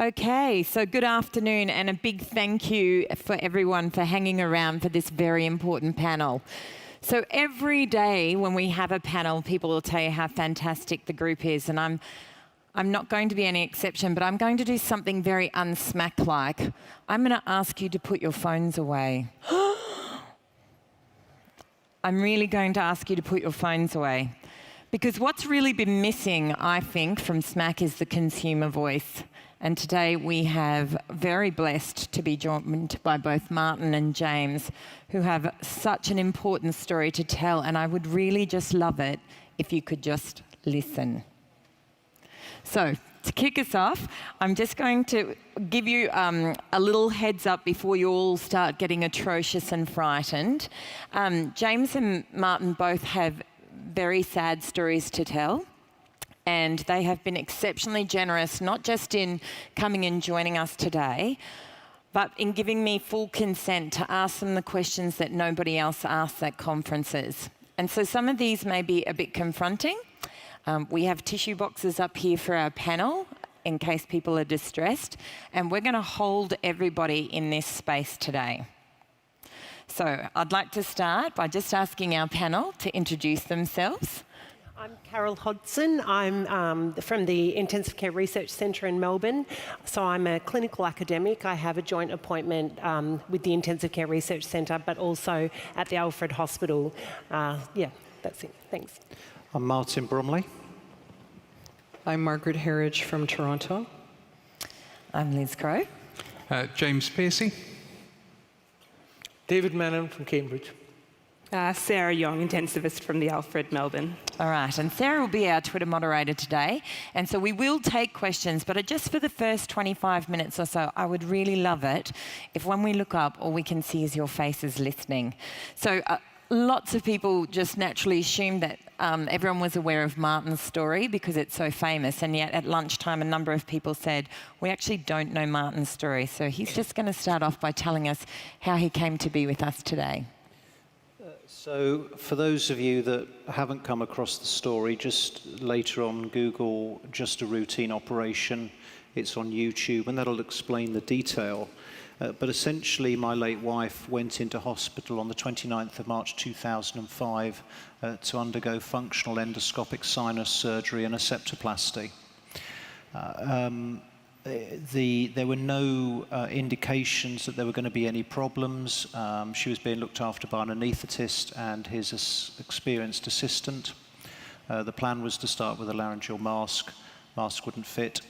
Okay, so good afternoon and a big thank you for everyone for hanging around for this very important panel. So every day when we have a panel, people will tell you how fantastic the group is, and I'm not going to be any exception, but I'm going to do something very unsmack-like. I'm going to ask you to put your phones away. I'm really going to ask you to put your phones away. Because what's really been missing, I think, from Smack is the consumer voice. And today we have very blessed to be joined by both Martin and James, who have such an important story to tell, and I would really just love it if you could just listen. So, to kick us off, I'm just going to give you a little heads up before you all start getting atrocious and frightened. James and Martin both have very sad stories to tell. And they have been exceptionally generous, not just in coming and joining us today, but in giving me full consent to ask them the questions that nobody else asks at conferences. And so some of these may be a bit confronting. We have tissue boxes up here for our panel in case people are distressed, and we're going to hold everybody in this space today. So I'd like to start by just asking our panel to introduce themselves. I'm Carol Hodgson. I'm from the Intensive Care Research Centre in Melbourne. So I'm a clinical academic. I have a joint appointment with the Intensive Care Research Centre, but also at the Alfred Hospital. Yeah, that's it. Thanks. I'm Martin Bromiley. I'm Margaret Herridge from Toronto. I'm Liz Crowe. James Piercy. David Menon from Cambridge. Sarah Young, intensivist from the Alfred, Melbourne. All right, and Sarah will be our Twitter moderator today. And so we will take questions, but just for the first 25 minutes or so, I would really love it if when we look up, all we can see is your faces listening. So lots of people just naturally assumed that everyone was aware of Martin's story because it's so famous, and yet at lunchtime a number of people said, we actually don't know Martin's story. So he's just going to start off by telling us how he came to be with us today. So for those of you that haven't come across the story, just later on Google just a routine operation. It's on YouTube and that'll explain the detail. But essentially my late wife went into hospital on the 29th of March 2005 to undergo functional endoscopic sinus surgery and a septoplasty. There were no indications that there were going to be any problems. She was being looked after by an anaesthetist and his experienced assistant. The plan was to start with a laryngeal mask. Mask wouldn't fit.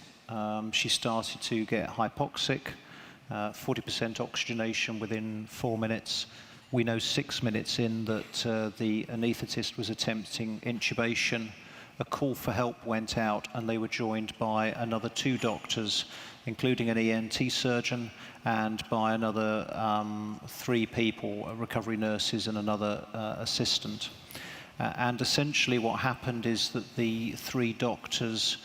She started to get hypoxic, 40% oxygenation within 4 minutes. We know 6 minutes in that the anaesthetist was attempting intubation. A call for help went out and they were joined by another 2 doctors, including an ENT surgeon, and by another 3 people, recovery nurses and another assistant. And essentially what happened is that the 3 doctors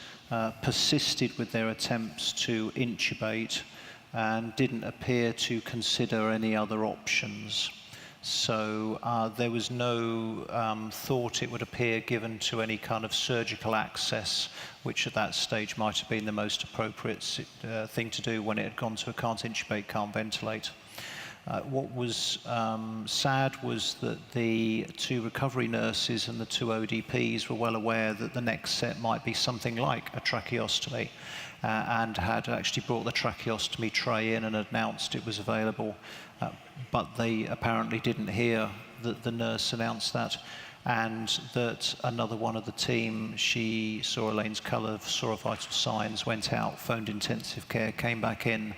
persisted with their attempts to intubate and didn't appear to consider any other options. So there was no thought, it would appear, given to any kind of surgical access, which at that stage might have been the most appropriate thing to do when it had gone to a can't intubate, can't ventilate. What was sad was that the 2 recovery nurses and the 2 ODPs were well aware that the next step might be something like a tracheostomy, and had actually brought the tracheostomy tray in and announced it was available. But they apparently didn't hear that the nurse announced that, and that another one of the team, she saw Elaine's colour, saw vital signs, went out, phoned intensive care, came back in,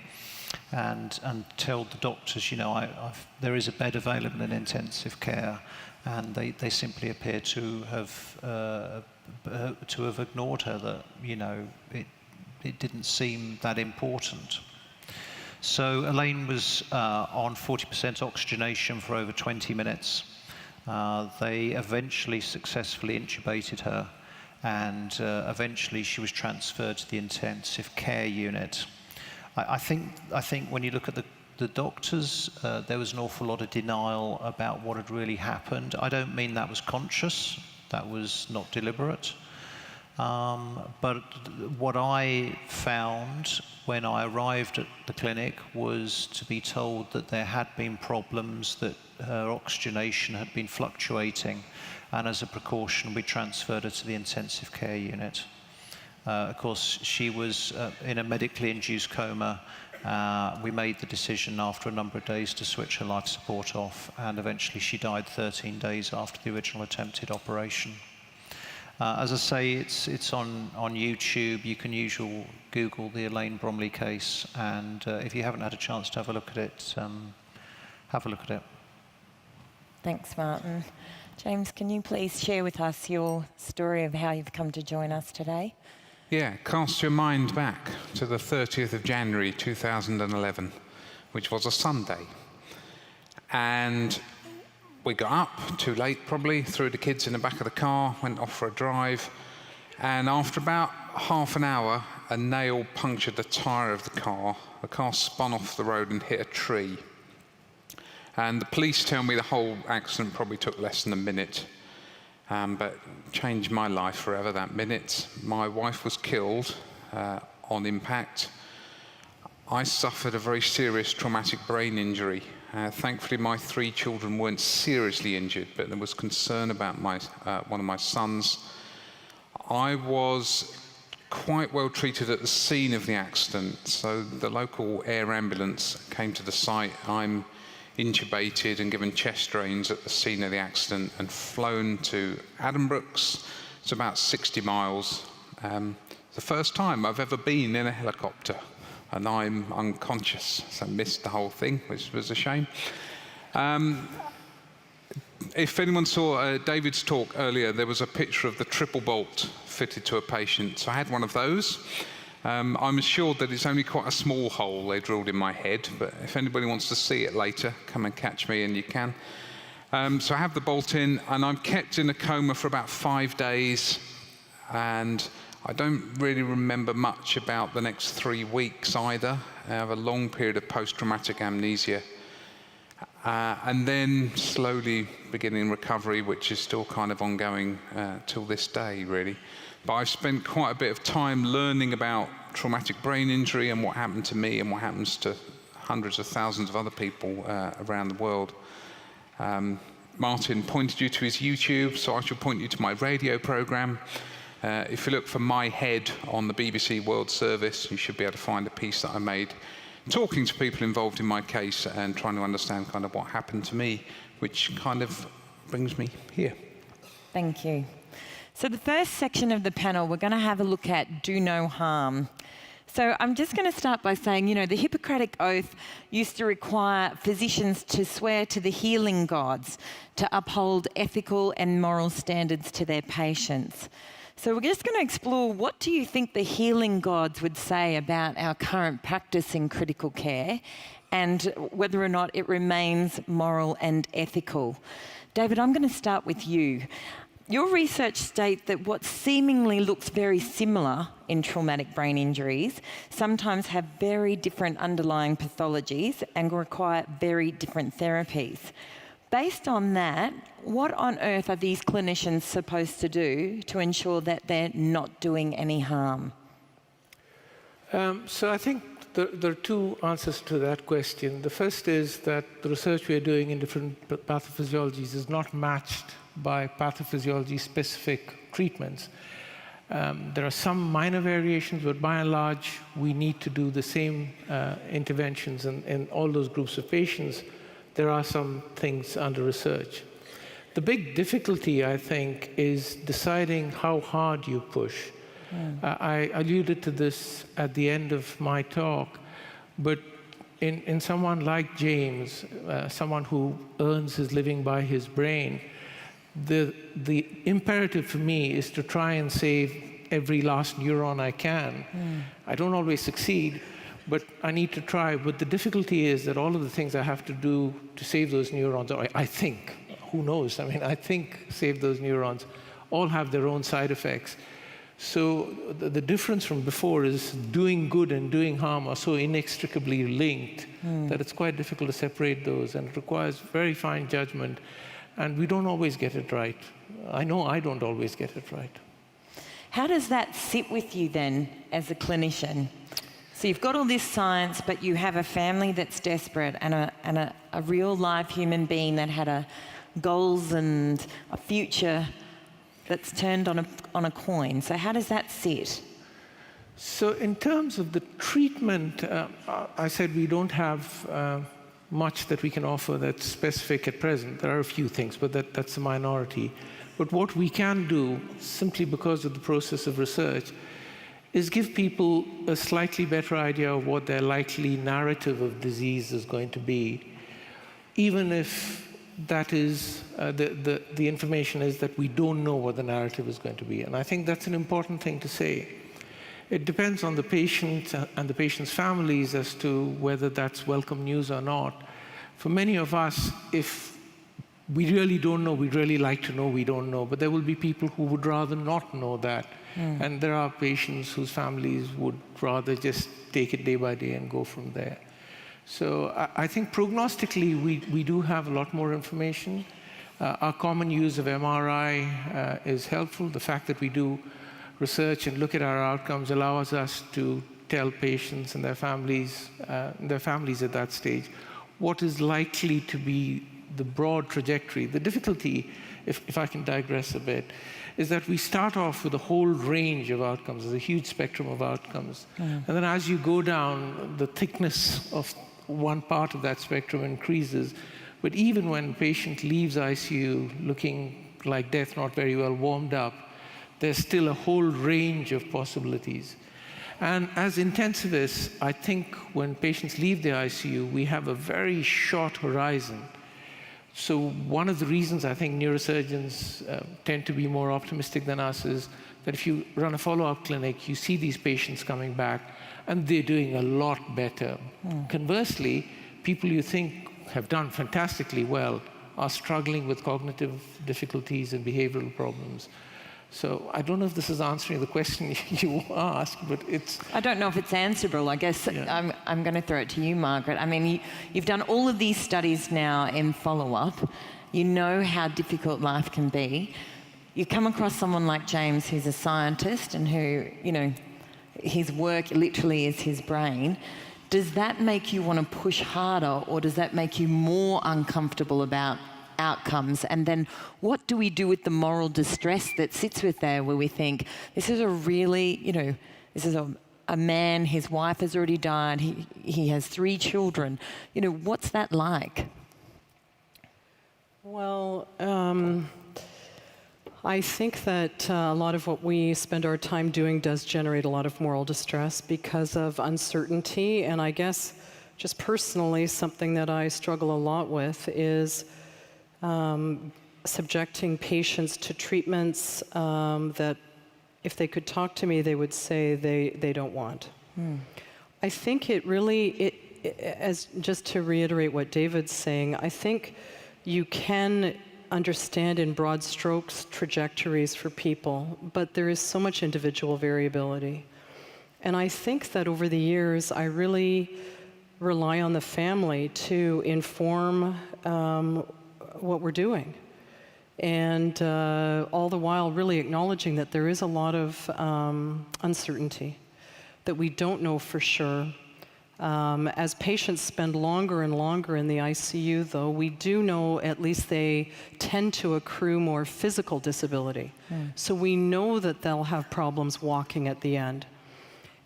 and told the doctors, you know, there is a bed available in intensive care, and they simply appear to have ignored her, that, you know, it didn't seem that important. So Elaine was on 40% oxygenation for over 20 minutes. They eventually successfully intubated her, and eventually she was transferred to the intensive care unit. I think when you look at the doctors, there was an awful lot of denial about what had really happened. I don't mean that was conscious, that was not deliberate. But what I found when I arrived at the clinic was to be told that there had been problems, that her oxygenation had been fluctuating, and as a precaution we transferred her to the intensive care unit. Of course, she was in a medically induced coma. We made the decision after a number of days to switch her life support off, and eventually she died 13 days after the original attempted operation. As I say, it's on YouTube. You can Google the Elaine Bromiley case, and if you haven't had a chance to have a look at it, have a look at it. Thanks, Martin. James, can you please share with us your story of how you've come to join us today? Yeah, cast your mind back to the 30th of January 2011, which was a Sunday. And we got up, too late probably, threw the kids in the back of the car, went off for a drive, and after about half an hour, a nail punctured the tyre of the car. The car spun off the road and hit a tree. And the police tell me the whole accident probably took less than a minute. But changed my life forever, that minute. My wife was killed on impact. I suffered a very serious traumatic brain injury. Thankfully, my 3 children weren't seriously injured, but there was concern about one of my sons. I was quite well treated at the scene of the accident, so the local air ambulance came to the site. I'm intubated and given chest drains at the scene of the accident and flown to Addenbrooke's. It's about 60 miles. The first time I've ever been in a helicopter, and I'm unconscious, so I missed the whole thing, which was a shame. If anyone saw David's talk earlier, there was a picture of the triple bolt fitted to a patient, so I had one of those. I'm assured that it's only quite a small hole they drilled in my head, but if anybody wants to see it later, come and catch me and you can. So I have the bolt in, and I'm kept in a coma for about 5 days, and I don't really remember much about the next 3 weeks either. I have a long period of post-traumatic amnesia, and then slowly beginning recovery, which is still kind of ongoing till this day, really. But I've spent quite a bit of time learning about traumatic brain injury and what happened to me and what happens to hundreds of thousands of other people around the world. Martin pointed you to his YouTube, so I shall point you to my radio program. If you look for My Head on the BBC World Service, you should be able to find a piece that I made talking to people involved in my case and trying to understand kind of what happened to me, which kind of brings me here. Thank you. So the first section of the panel, we're going to have a look at do no harm. So I'm just going to start by saying, you know, the Hippocratic Oath used to require physicians to swear to the healing gods to uphold ethical and moral standards to their patients. So we're just going to explore, what do you think the healing gods would say about our current practice in critical care, and whether or not it remains moral and ethical? David, I'm going to start with you. Your research states that what seemingly looks very similar in traumatic brain injuries sometimes have very different underlying pathologies and require very different therapies. Based on that, what on earth are these clinicians supposed to do to ensure that they're not doing any harm? So I think there are 2 answers to that question. The first is that the research we are doing in different pathophysiologies is not matched by pathophysiology-specific treatments. There are some minor variations, but by and large, we need to do the same interventions in all those groups of patients. There are some things under research. The big difficulty, I think, is deciding how hard you push. I alluded to this at the end of my talk, but in someone like James, someone who earns his living by his brain, the imperative for me is to try and save every last neuron I can. I don't always succeed, but I need to try. But the difficulty is that all of the things I have to do to save those neurons, or I think, who knows? I mean, I think save those neurons, all have their own side effects. So the difference from before is doing good and doing harm are so inextricably linked that it's quite difficult to separate those, and it requires very fine judgment, and we don't always get it right. I know I don't always get it right. How does that sit with you then as a clinician? So you've got all this science, but you have a family that's desperate and a real live human being that had goals and a future that's turned on a coin. So how does that sit? So in terms of the treatment, I said we don't have much that we can offer that's specific at present. There are a few things, but that's a minority. But what we can do, simply because of the process of research, is give people a slightly better idea of what their likely narrative of disease is going to be, even if that is, the information is that we don't know what the narrative is going to be. And I think that's an important thing to say. It depends on the patient and the patient's families as to whether that's welcome news or not. For many of us, if we really don't know, we'd really like to know we don't know, but there will be people who would rather not know that. And there are patients whose families would rather just take it day by day and go from there. So I think prognostically, we do have a lot more information. Our common use of MRI is helpful. The fact that we do research and look at our outcomes allows us to tell patients and their families at that stage what is likely to be the broad trajectory. The difficulty, if I can digress a bit, is that we start off with a whole range of outcomes. There's a huge spectrum of outcomes. And then as you go down, the thickness of one part of that spectrum increases. But even when a patient leaves ICU looking like death, not very well warmed up, there's still a whole range of possibilities. And as intensivists, I think when patients leave the ICU, we have a very short horizon. So one of the reasons I think neurosurgeons tend to be more optimistic than us is that if you run a follow-up clinic, you see these patients coming back, and they're doing a lot better. Conversely, people you think have done fantastically well are struggling with cognitive difficulties and behavioral problems. So I don't know if this is answering the question you asked, but it's... I don't know if it's answerable. I guess I'm going to throw it to you, Margaret. I mean, you've done all of these studies now in follow-up. You know how difficult life can be. You come across someone like James, who's a scientist and who, you know, his work literally is his brain. Does that make you want to push harder, or does that make you more uncomfortable about outcomes? And then what do we do with the moral distress that sits with there, where we think, this is a really, you know, this is a man, his wife has already died, he has 3 children. You know, what's that like? Well, I think that a lot of what we spend our time doing does generate a lot of moral distress because of uncertainty. And I guess just personally, something that I struggle a lot with is subjecting patients to treatments that if they could talk to me, they would say they don't want. I think it really, as just to reiterate what David's saying, I think you can understand in broad strokes trajectories for people, but there is so much individual variability. And I think that over the years, I really rely on the family to inform what we're doing. And all the while really acknowledging that there is a lot of uncertainty, that we don't know for sure. As patients spend longer and longer in the ICU, though, we do know at least they tend to accrue more physical disability. So we know that they'll have problems walking at the end.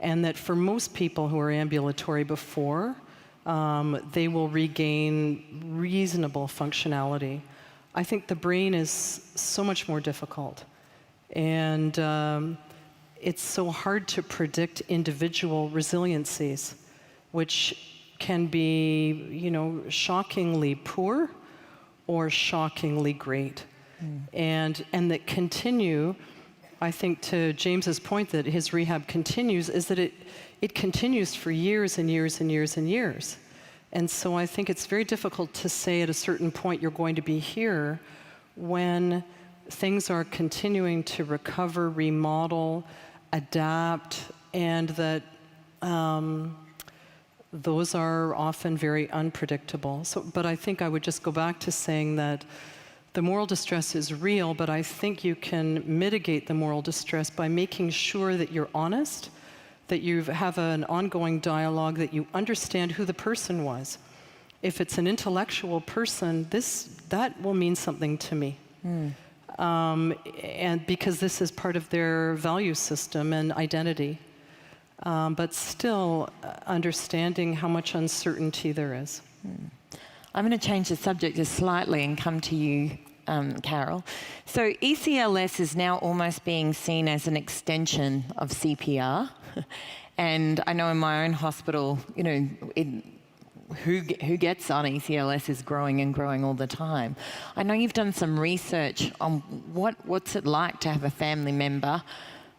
And that for most people who are ambulatory before, they will regain reasonable functionality. I think the brain is so much more difficult. And it's so hard to predict individual resiliencies, which can be, you know, shockingly poor or shockingly great. And that continue, I think to James's point that his rehab continues, is that it continues for years and years and years and years. And so I think it's very difficult to say at a certain point you're going to be here when things are continuing to recover, remodel, adapt, and that those are often very unpredictable. So, but I think I would just go back to saying that the moral distress is real, but I think you can mitigate the moral distress by making sure that you're honest, that you have an ongoing dialogue, that you understand who the person was. If it's an intellectual person, that will mean something to me. And because this is part of their value system and identity. But still understanding how much uncertainty there is. I'm going to change the subject just slightly and come to you, Carol. So ECLS is now almost being seen as an extension of CPR. And I know in my own hospital, you know, who gets on ECLS is growing and growing all the time. I know you've done some research on what's it like to have a family member,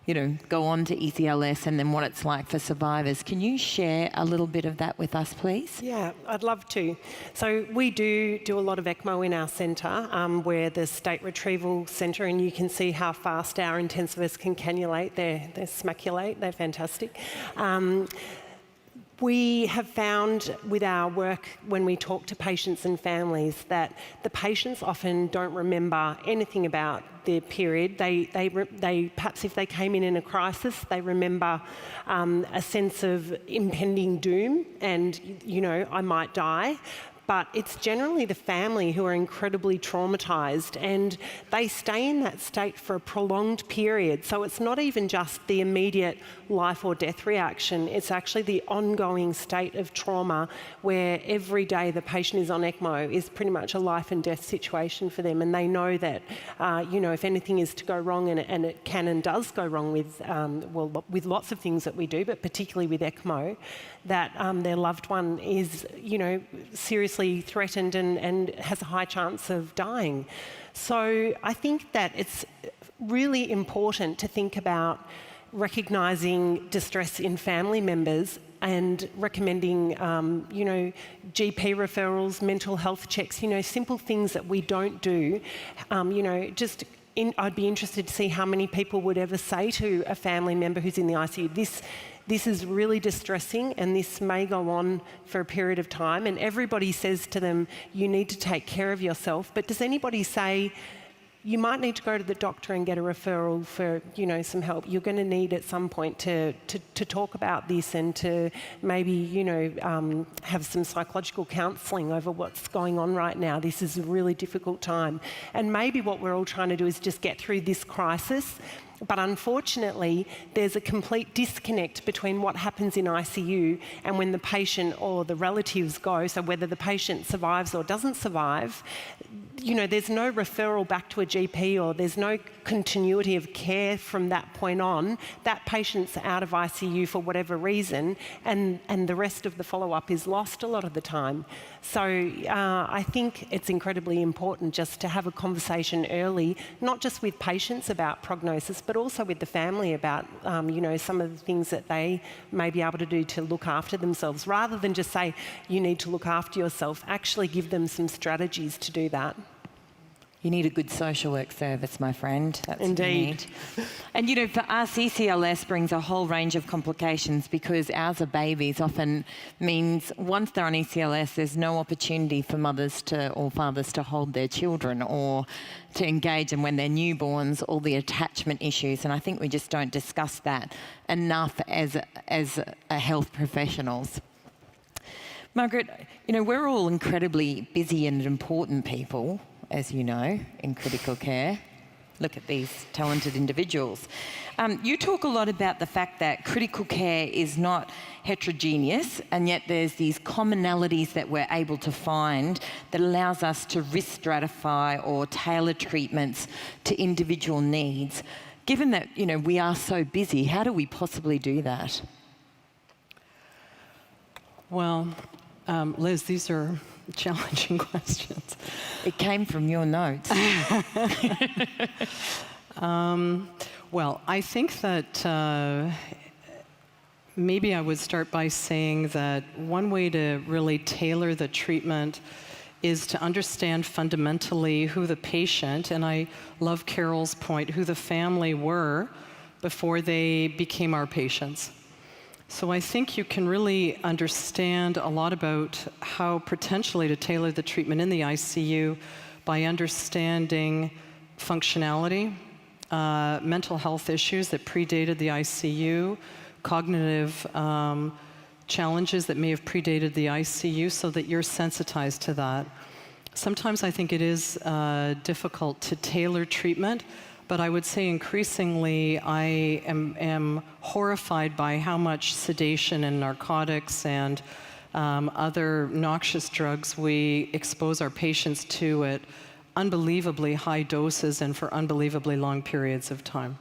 you know, go on to ECLS, and then what it's like for survivors. Can you share a little bit of that with us, please? Yeah, I'd love to. So we do a lot of ECMO in our centre. We're the State Retrieval Centre, and you can see how fast our intensivists can cannulate. They smacculate. They're fantastic. We have found with our work when we talk to patients and families that the patients often don't remember anything about their period. They perhaps if they came in a crisis, they remember a sense of impending doom and, you know, I might die. But it's generally the family who are incredibly traumatised, and they stay in that state for a prolonged period. So it's not even just the immediate life or death reaction, it's actually the ongoing state of trauma where every day the patient is on ECMO is pretty much a life and death situation for them, and they know that, you know, if anything is to go wrong, and it can and does go wrong with, with lots of things that we do, but particularly with ECMO, that their loved one is, you know, seriously threatened and has a high chance of dying. So I think that it's really important to think about recognising distress in family members and recommending, you know, GP referrals, mental health checks, you know, simple things that we don't do, you know, just I'd be interested to see how many people would ever say to a family member who's in the ICU, this is really distressing and this may go on for a period of time, and everybody says to them, you need to take care of yourself. But does anybody say, you might need to go to the doctor and get a referral for, you know, some help. You're going to need at some point to talk about this and to maybe, you know, have some psychological counselling over what's going on right now. This is a really difficult time. And maybe what we're all trying to do is just get through this crisis. But unfortunately, there's a complete disconnect between what happens in ICU and when the patient or the relatives go. So whether the patient survives or doesn't survive, you know, there's no referral back to a GP or there's no continuity of care from that point on. That patient's out of ICU for whatever reason, and the rest of the follow-up is lost a lot of the time. So I think it's incredibly important just to have a conversation early, not just with patients about prognosis, but also with the family about, you know, some of the things that they may be able to do to look after themselves, rather than just say, you need to look after yourself. Actually give them some strategies to do that. You need a good social work service, my friend. That's Indeed. What you need. And you know, for us, ECLS brings a whole range of complications because ours are babies. Often means once they're on ECLS, there's no opportunity for mothers or fathers to hold their children or to engage them when they're newborns, all the attachment issues. And I think we just don't discuss that enough as health professionals. Margaret, you know, we're all incredibly busy and important people, as you know, in critical care. Look at these talented individuals. You talk a lot about the fact that critical care is not heterogeneous, and yet there's these commonalities that we're able to find that allows us to risk stratify or tailor treatments to individual needs. Given that, you know, we are so busy, how do we possibly do that? Well, Liz, these are challenging questions. It came from your notes. Well, I think that maybe I would start by saying that one way to really tailor the treatment is to understand fundamentally who the patient, and I love Carol's point, who the family were before they became our patients. So I think you can really understand a lot about how potentially to tailor the treatment in the ICU by understanding functionality, mental health issues that predated the ICU, cognitive challenges that may have predated the ICU, so that you're sensitized to that. Sometimes I think it is difficult to tailor treatment, but I would say increasingly I am horrified by how much sedation and narcotics and other noxious drugs we expose our patients to at unbelievably high doses and for unbelievably long periods of time.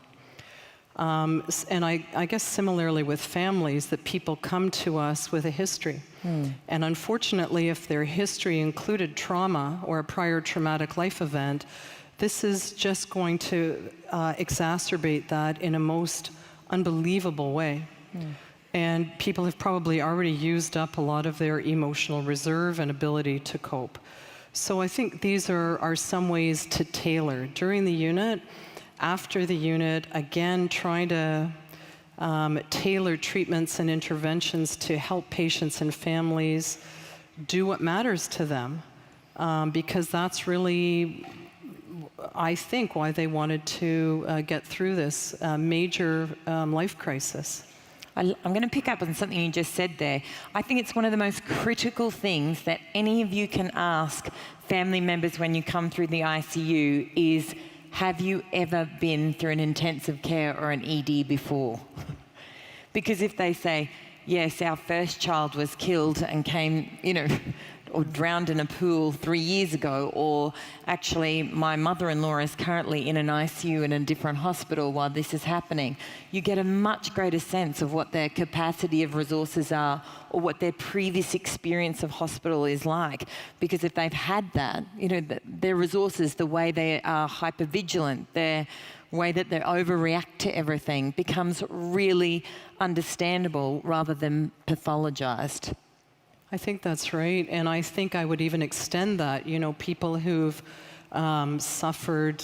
And I guess similarly with families, that people come to us with a history. And unfortunately, if their history included trauma or a prior traumatic life event, this is just going to exacerbate that in a most unbelievable way. And people have probably already used up a lot of their emotional reserve and ability to cope. So I think these are some ways to tailor. During the unit, after the unit, again, trying to tailor treatments and interventions to help patients and families do what matters to them, because that's really, I think, why they wanted to get through this major life crisis. I'm going to pick up on something you just said there. I think it's one of the most critical things that any of you can ask family members when you come through the ICU is, have you ever been through an intensive care or an ED before? Because if they say, yes, our first child was killed and came, or drowned in a pool 3 years ago, or actually my mother-in-law is currently in an ICU in a different hospital while this is happening, you get a much greater sense of what their capacity of resources are or what their previous experience of hospital is like. Because if they've had that, their resources, the way they are hypervigilant, their way that they overreact to everything becomes really understandable rather than pathologized. I think that's right, and I think I would even extend that. People who've suffered,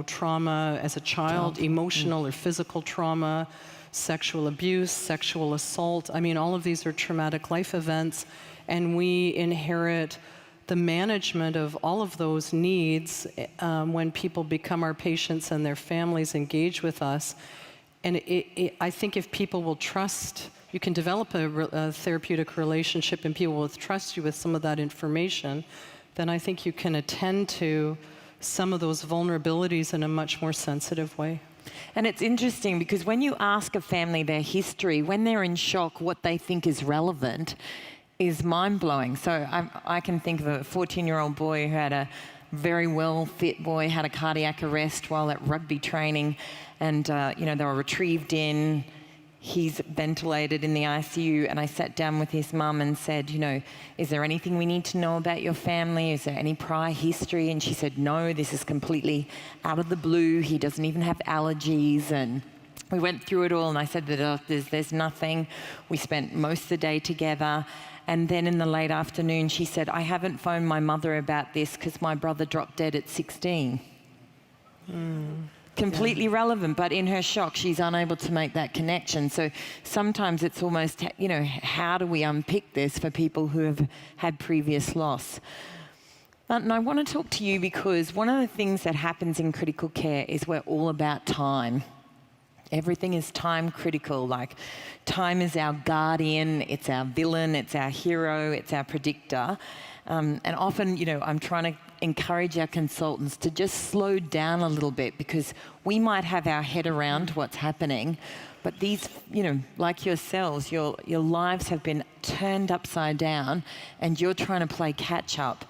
trauma as a child, emotional or physical trauma, sexual abuse, sexual assault. I mean, all of these are traumatic life events, and we inherit the management of all of those needs when people become our patients and their families engage with us. And I think if people will trust, you can develop a therapeutic relationship and people will trust you with some of that information, then I think you can attend to some of those vulnerabilities in a much more sensitive way. And it's interesting because when you ask a family their history, when they're in shock, what they think is relevant is mind-blowing. So I can think of a 14-year-old boy who had a very well-fit boy, had a cardiac arrest while at rugby training, and they were retrieved in. He's ventilated in the ICU, and I sat down with his mum and said, is there anything we need to know about your family? Is there any prior history? And she said, no, this is completely out of the blue. He doesn't even have allergies. And we went through it all, and I said that there's nothing. We spent most of the day together. And then in the late afternoon, she said, I haven't phoned my mother about this because my brother dropped dead at 16. Completely relevant, but in her shock, she's unable to make that connection. So sometimes it's almost, how do we unpick this for people who have had previous loss? And I want to talk to you because one of the things that happens in critical care is we're all about time. Everything is time critical. Like, time is our guardian, it's our villain, it's our hero, it's our predictor. And often, I'm trying to encourage our consultants to just slow down a little bit because we might have our head around what's happening, but these, like yourselves, your lives have been turned upside down and you're trying to play catch up.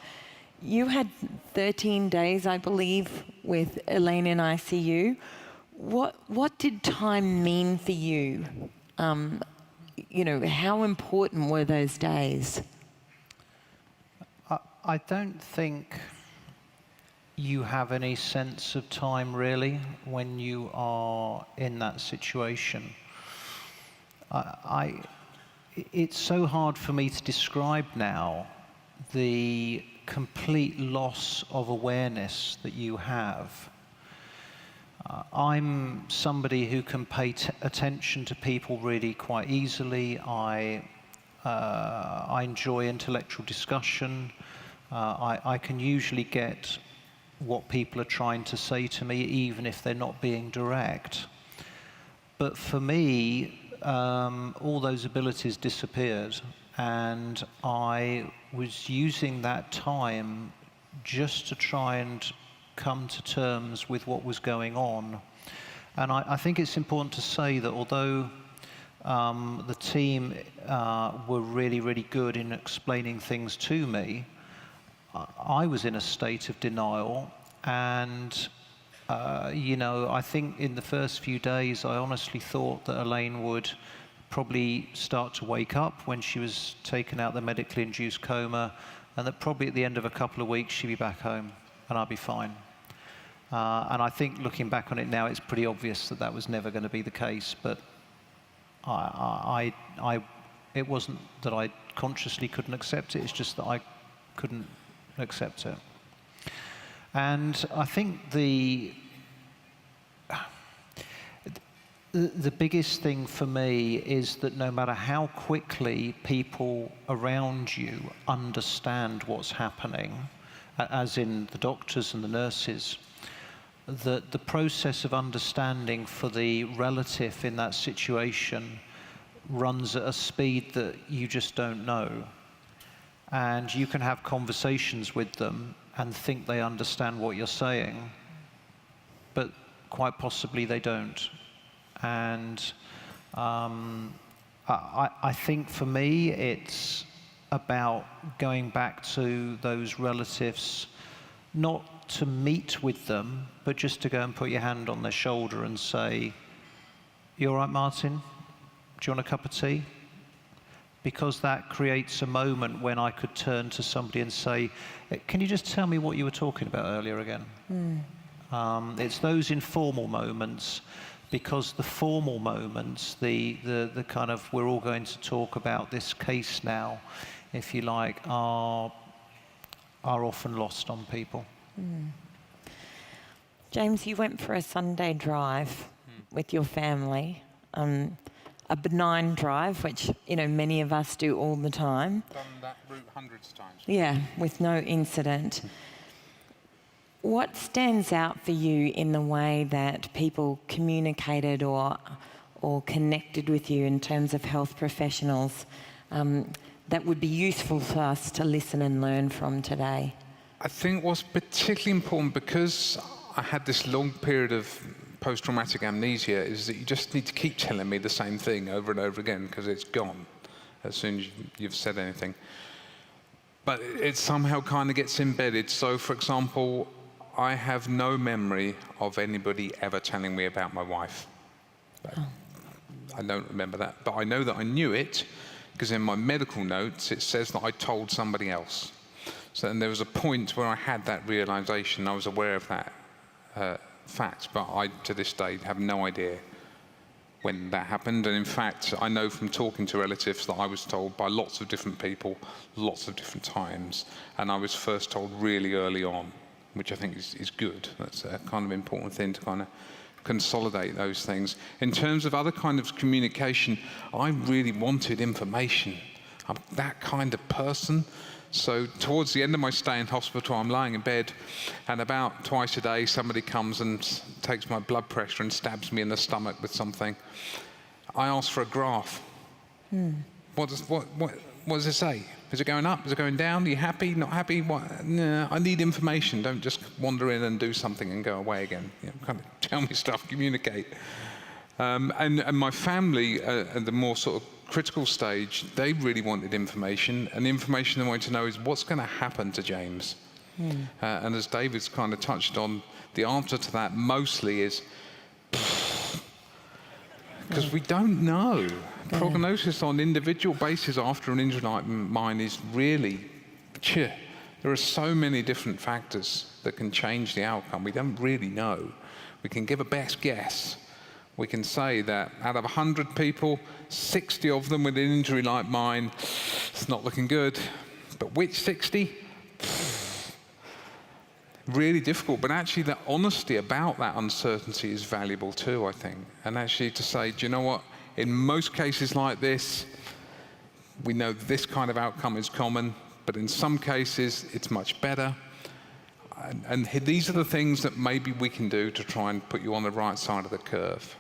You had 13 days, I believe, with Elaine in ICU. What did time mean for you? How important were those days? I don't think you have any sense of time really when you are in that situation. It's so hard for me to describe now the complete loss of awareness that you have. I'm somebody who can pay attention to people really quite easily. I enjoy intellectual discussion. I can usually get what people are trying to say to me, even if they're not being direct. But for me, all those abilities disappeared, and I was using that time just to try and come to terms with what was going on. And I think it's important to say that although the team were really, really good in explaining things to me, I was in a state of denial, and you know, I think in the first few days I honestly thought that Elaine would probably start to wake up when she was taken out the medically induced coma, and that probably at the end of a couple of weeks she'd be back home and I'd be fine. And I think looking back on it now, it's pretty obvious that that was never going to be the case, but it wasn't that I consciously couldn't accept it, it's just that I couldn't accept it. And I think the biggest thing for me is that no matter how quickly people around you understand what's happening, as in the doctors and the nurses, that the process of understanding for the relative in that situation runs at a speed that you just don't know. And you can have conversations with them and think they understand what you're saying, but quite possibly they don't. And I think for me, it's about going back to those relatives, not to meet with them, but just to go and put your hand on their shoulder and say, "You all right, Martin? Do you want a cup of tea?" Because that creates a moment when I could turn to somebody and say, "Can you just tell me what you were talking about earlier again?" It's those informal moments, because the formal moments, the kind of we're all going to talk about this case now, if you like, are often lost on people. James, you went for a Sunday drive with your family, a benign drive, which, you know, many of us do all the time. Done that route hundreds of times. Yeah, with no incident. What stands out for you in the way that people communicated or connected with you in terms of health professionals that would be useful for us to listen and learn from today? I think what's particularly important, because I had this long period of post-traumatic amnesia, is that you just need to keep telling me the same thing over and over again, because it's gone as soon as you've said anything. But it somehow kind of gets embedded. So, for example, I have no memory of anybody ever telling me about my wife. I don't remember that. But I know that I knew it, because in my medical notes it says that I told somebody else. So then there was a point where I had that realization. I was aware of that fact, but I, to this day, have no idea when that happened. And in fact, I know from talking to relatives that I was told by lots of different people, lots of different times, and I was first told really early on, which I think is good. That's a kind of important thing to kind of consolidate those things. In terms of other kind of communication, I really wanted information. I'm that kind of person. So towards the end of my stay in hospital, I'm lying in bed, and about twice a day somebody comes and takes my blood pressure and stabs me in the stomach with something. I ask for a graph. What does it say? Is it going up? Is it going down? Are you happy? Not happy? What? No, I need information. Don't just wander in and do something and go away again. You know, kind of tell me stuff, communicate. And my family, at the more sort of critical stage, they really wanted information, and the information they wanted to know is what's going to happen to James. And as David's kind of touched on, the answer to that mostly is because we don't know. Prognosis on individual basis after an injury like mine is really, there are so many different factors that can change the outcome. We don't really know. We can give a best guess. We can say that out of 100 people, 60 of them with an injury like mine, it's not looking good. But which 60? really difficult, but actually the honesty about that uncertainty is valuable too, I think. And actually to say, do you know what, in most cases like this, we know this kind of outcome is common, but in some cases it's much better. And these are the things that maybe we can do to try and put you on the right side of the curve.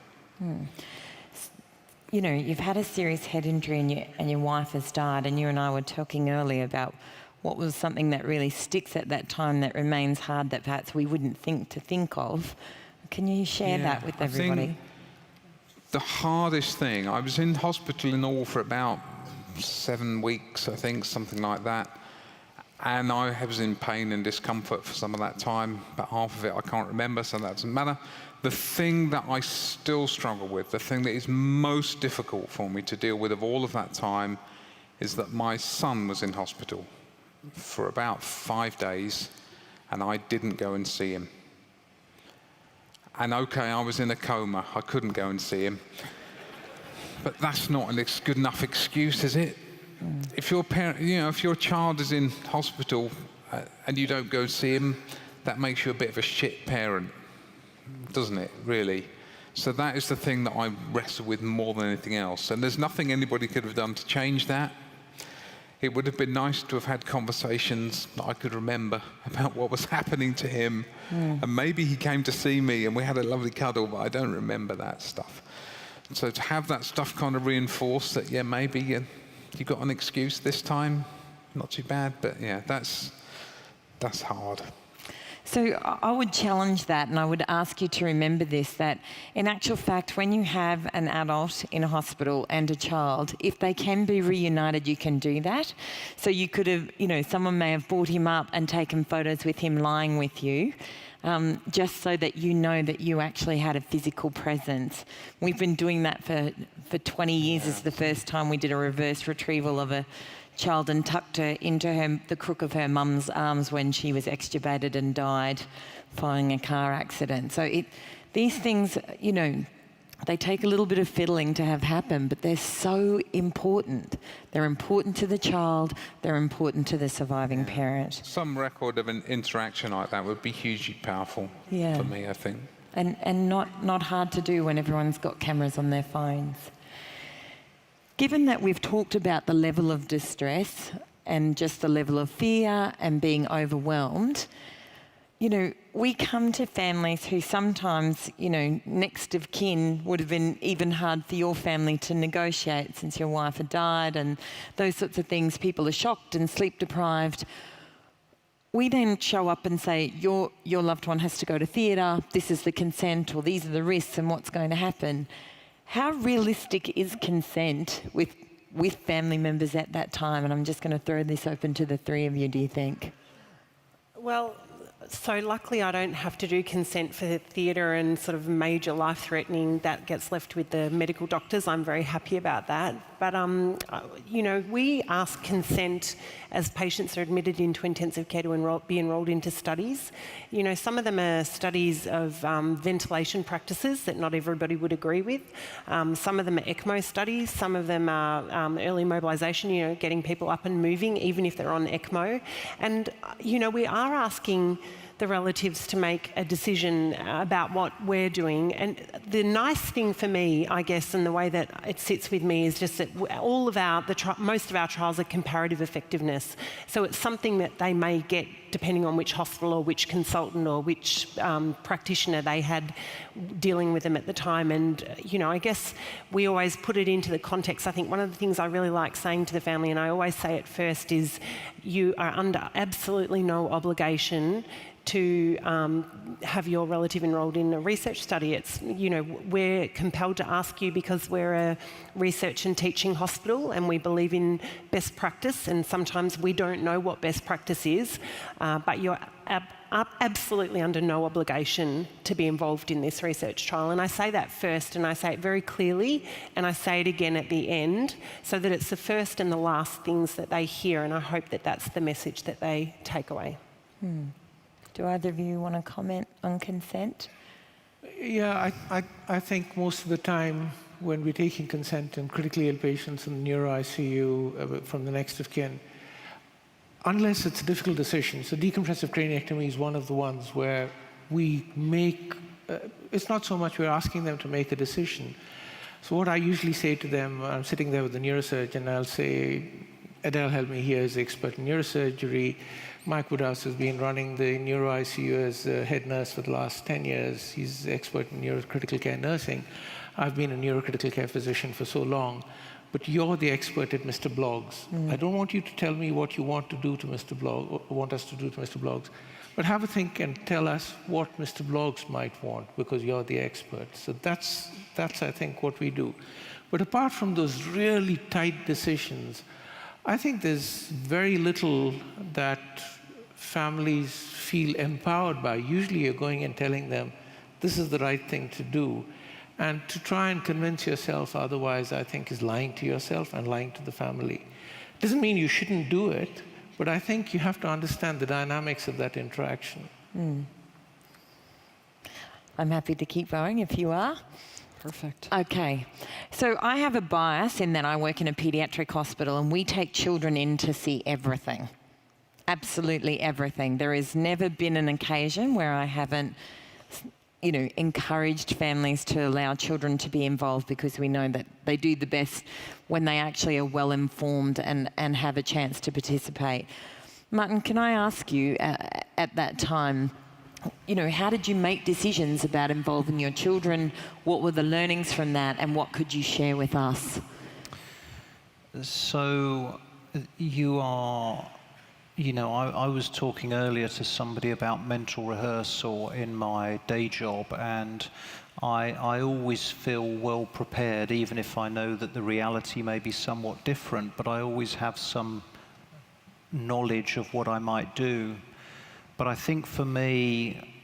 You know, you've had a serious head injury and your wife has died, and you and I were talking earlier about what was something that really sticks at that time that remains hard that perhaps we wouldn't think of. Can you share that with everybody? I think the hardest thing, I was in hospital in all for about 7 weeks, I think, something like that. And I was in pain and discomfort for some of that time. About half of it I can't remember, so that doesn't matter. The thing that I still struggle with, the thing that is most difficult for me to deal with of all of that time, is that my son was in hospital for about 5 days, and I didn't go and see him. And okay, I was in a coma, I couldn't go and see him. But that's not a good enough excuse, is it? If your parent, you know, if your child is in hospital and you don't go see him, that makes you a bit of a shit parent, doesn't it, really? So that is the thing that I wrestle with more than anything else. And there's nothing anybody could have done to change that. It would have been nice to have had conversations that I could remember about what was happening to him. And maybe he came to see me and we had a lovely cuddle, but I don't remember that stuff. So to have that stuff kind of reinforced that, yeah, maybe you got an excuse this time, not too bad, but yeah, that's hard. So I would challenge that, and I would ask you to remember this, that in actual fact, when you have an adult in a hospital and a child, if they can be reunited, you can do that. So you could have, you know, someone may have brought him up and taken photos with him lying with you, just so that you know that you actually had a physical presence. We've been doing that for 20 years. This is the first time we did a reverse retrieval of a child and tucked her into the crook of her mum's arms when she was extubated and died following a car accident. So these things, you know, they take a little bit of fiddling to have happen, but they're so important. They're important to the child, they're important to the surviving parent. Some record of an interaction like that would be hugely powerful for me, I think. And not hard to do when everyone's got cameras on their phones. Given that we've talked about the level of distress and just the level of fear and being overwhelmed, you know, we come to families who sometimes, you know, next of kin would have been even hard for your family to negotiate since your wife had died and those sorts of things. People are shocked and sleep deprived. We then show up and say, your loved one has to go to theatre, this is the consent, or these are the risks and what's going to happen. How realistic is consent with family members at that time? And I'm just going to throw this open to the three of you, do you think? Well, so luckily I don't have to do consent for theatre and sort of major life-threatening. That gets left with the medical doctors. I'm very happy about that. But, you know, we ask consent as patients are admitted into intensive care to be enrolled into studies. You know, some of them are studies of ventilation practices that not everybody would agree with. Some of them are ECMO studies. Some of them are early mobilisation, you know, getting people up and moving, even if they're on ECMO. And, you know, we are asking the relatives to make a decision about what we're doing. And the nice thing for me, I guess, and the way that it sits with me is just that all of most of our trials are comparative effectiveness. So it's something that they may get depending on which hospital or which consultant or which practitioner they had dealing with them at the time. And, you know, I guess we always put it into the context. I think one of the things I really like saying to the family, and I always say it first, is you are under absolutely no obligation to have your relative enrolled in a research study. It's, you know, we're compelled to ask you because we're a research and teaching hospital and we believe in best practice, and sometimes we don't know what best practice is, but you're absolutely under no obligation to be involved in this research trial. And I say that first, and I say it very clearly, and I say it again at the end, so that it's the first and the last things that they hear, and I hope that that's the message that they take away. Do either of you want to comment on consent? Yeah, I think most of the time when we're taking consent in critically ill patients in the neuro ICU from the next of kin, unless it's a difficult decision, so decompressive craniectomy is one of the ones where we make, it's not so much we're asking them to make a decision. So what I usually say to them, I'm sitting there with the neurosurgeon, I'll say, Adele Helmy here is the expert in neurosurgery. Mike Woodhouse has been running the neuro ICU as a head nurse for the last 10 years. He's expert in neurocritical care nursing. I've been a neurocritical care physician for so long, but you're the expert at Mr. Bloggs. I don't want you to tell me what you want to do to Mr. Bloggs, or want us to do to Mr. Bloggs, but have a think and tell us what Mr. Bloggs might want, because you're the expert. So that's I think, what we do. But apart from those really tight decisions, I think there's very little that families feel empowered by. Usually you're going and telling them, this is the right thing to do. And to try and convince yourself otherwise, I think, is lying to yourself and lying to the family. Doesn't mean you shouldn't do it, but I think you have to understand the dynamics of that interaction. I'm happy to keep going if you are. Perfect. Okay, so I have a bias in that I work in a paediatric hospital and we take children in to see everything, absolutely everything. There has never been an occasion where I haven't, encouraged families to allow children to be involved, because we know that they do the best when they actually are well informed and have a chance to participate. Martin, can I ask you at that time, how did you make decisions about involving your children? What were the learnings from that, and what could you share with us? So I was talking earlier to somebody about mental rehearsal in my day job, and I always feel well prepared, even if I know that the reality may be somewhat different, but I always have some knowledge of what I might do. But I think for me,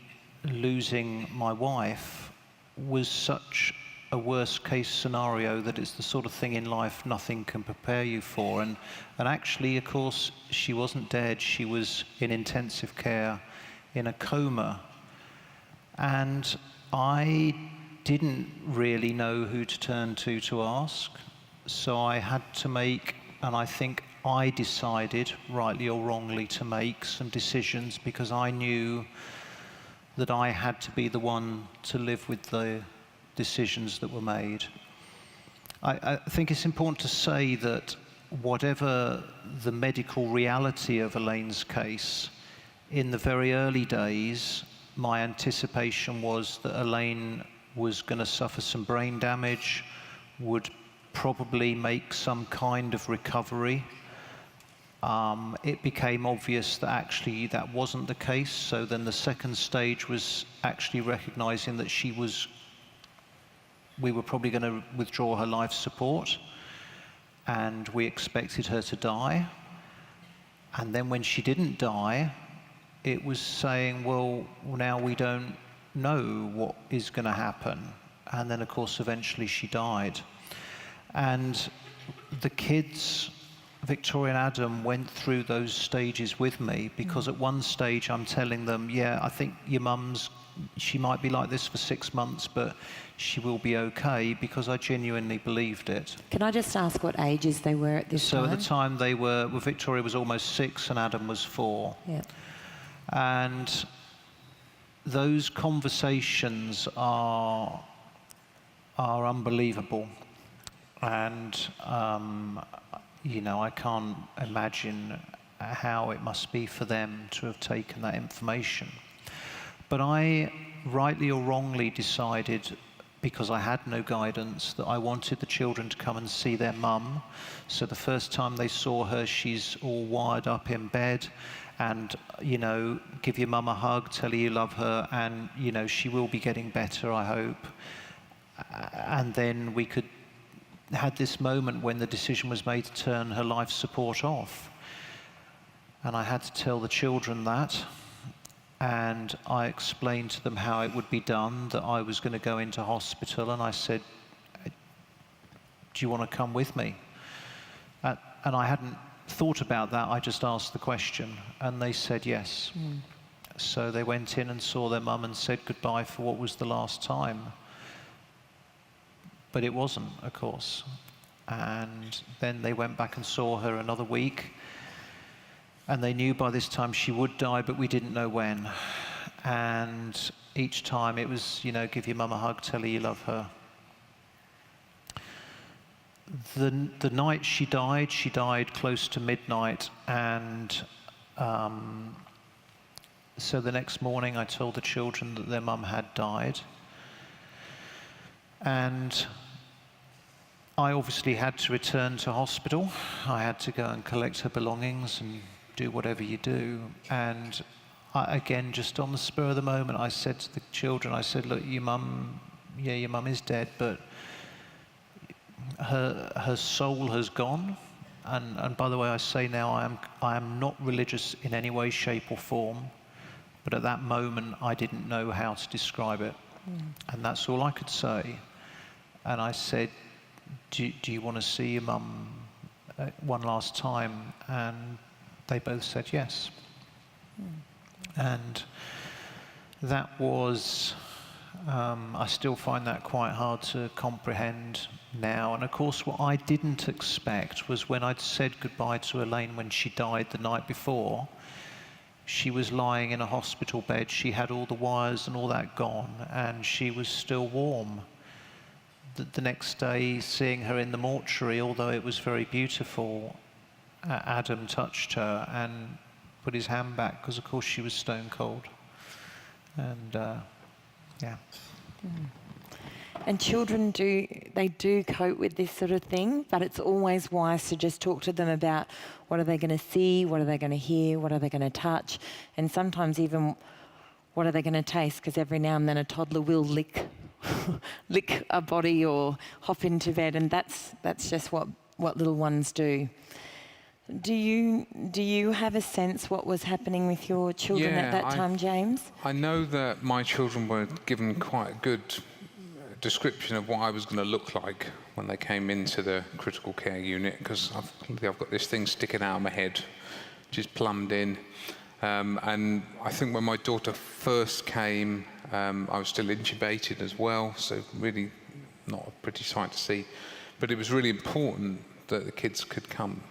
losing my wife was such a worst case scenario that it's the sort of thing in life nothing can prepare you for. And actually, of course, she wasn't dead. She was in intensive care in a coma. And I didn't really know who to turn to ask. So I had to make, and I think I decided, rightly or wrongly, to make some decisions, because I knew that I had to be the one to live with the decisions that were made. I think it's important to say that whatever the medical reality of Elaine's case, in the very early days, my anticipation was that Elaine was going to suffer some brain damage, would probably make some kind of recovery. It became obvious that actually that wasn't the case. So then the second stage was actually recognizing that we were probably going to withdraw her life support, and we expected her to die. And then when she didn't die, it was saying, well, now we don't know what is going to happen. And then, of course, eventually she died. And the kids, Victoria and Adam, went through those stages with me, because at one stage I'm telling them, yeah, I think your mum's, she might be like this for 6 months, but she will be okay, because I genuinely believed it. Can I just ask what ages they were at this time? So at the time they were, well, Victoria was almost 6 and Adam was 4. Yeah. And those conversations are unbelievable. And, I can't imagine how it must be for them to have taken that information. But I, rightly or wrongly, decided, because I had no guidance, that I wanted the children to come and see their mum. So the first time they saw her, she's all wired up in bed, and, give your mum a hug, tell her you love her, and, she will be getting better, I hope. And then we had this moment when the decision was made to turn her life support off. And I had to tell the children that. And I explained to them how it would be done, that I was going to go into hospital, and I said, do you want to come with me? And I hadn't thought about that, I just asked the question, and they said yes. So they went in and saw their mum and said goodbye for what was the last time. But it wasn't, of course. And then they went back and saw her another week. And they knew by this time she would die, but we didn't know when. And each time it was, you know, give your mum a hug, tell her you love her. The night she died close to midnight, and so the next morning I told the children that their mum had died. And I obviously had to return to hospital. I had to go and collect her belongings and do whatever you do. And again, just on the spur of the moment, I said to the children, I said, look, your mum is dead, but her soul has gone. And by the way, I say now, I am not religious in any way, shape or form, but at that moment, I didn't know how to describe it. And that's all I could say. And I said, do you want to see your mum one last time? And they both said yes. And that was, I still find that quite hard to comprehend now. And of course, what I didn't expect was when I'd said goodbye to Elaine when she died the night before, she was lying in a hospital bed. She had all the wires and all that gone, and she was still warm. The next day, seeing her in the mortuary, although it was very beautiful, Adam touched her and put his hand back because, of course, she was stone cold. And yeah. And children do cope with this sort of thing, but it's always wise to just talk to them about what are they going to see, what are they going to hear, what are they going to touch, and sometimes even what are they going to taste, because every now and then a toddler will lick a body or hop into bed, and that's just what little ones do. Do you have a sense what was happening with your children at that time, James? I know that my children were given quite a good description of what I was going to look like when they came into the critical care unit, because I've got this thing sticking out of my head, which is plumbed in. And I think when my daughter first came, I was still intubated as well, so really not a pretty sight to see. But it was really important that the kids could come